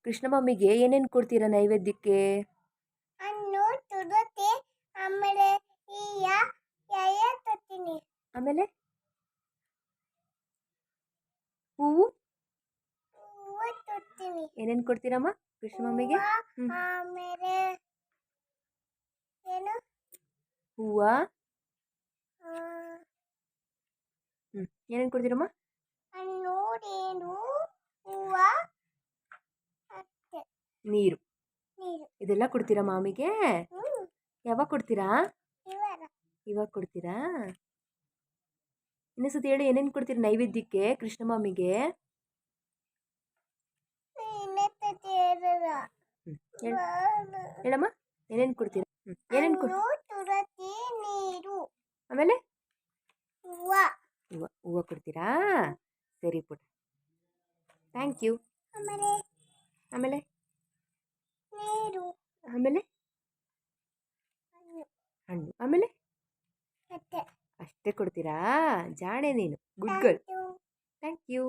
ಕೃಷ್ಣ ಮಮ್ಮಿಗೆ ಏನೇನು ಕೊಡ್ತೀರಾ ನೈವೇದ್ಯಕ್ಕೆ? ಹಣ್ಣು ತುಳಸಿ ಆಮೇಲೆ ಎಲೆ ತರ್ತೀನಿ. ಆಮೇಲೆ ಹೂವು ಹೂವು ತರ್ತೀನಿ. ಏನೇನು ಕೊಡ್ತೀರಮ್ಮ ಕೃಷ್ಣ ಮಮ್ಮಿಗೆ? ಆಮೇಲೆ ಏನು ಹೂವ ಏನೇನು ಕೊಡ್ತೀರಮ್ಮ? ಹಣ್ಣು ಏನು ಹೂವ ಅಷ್ಟೇ. ನೀರು ನೀರು ಇದೆಲ್ಲ ಕೊಡ್ತೀರಾ ಮಾಮಿಗೆ? ಯಾವಾಗ ಕೊಡ್ತೀರಾ? ಇವಾಗ ಕೊಡ್ತೀರಾ? ಇನ್ನೊಂದ್ಸತಿ ಹೇಳಿ, ಏನೇನು ಕೊಡ್ತೀರಾ ನೈವೇದ್ಯಕ್ಕೆ ಕೃಷ್ಣ ಮಾಮಿಗೆ? ಹೇಳಮ್ಮ, ಏನೇನು ಕೊಡ್ತೀರಾ? ಏನೇನು ತುಳಸಿ ನೀರು ಆಮೇಲೆ ಹೂವ ಹೂವು ಕೊಡ್ತೀರಾ? ಸರಿ ಪುಟ್ಟ, ಥ್ಯಾಂಕ್ ಯು. ಆಮೇಲೆ ನೀರು ಆಮೇಲೆ ಹಣ್ಣು ಆಮೇಲೆ ಅಷ್ಟೇ ಕೊಡ್ತೀರಾ? ಜಾಣೆ ನೀನು, ಗುಡ್ ಗರ್ಲ್. Thank you.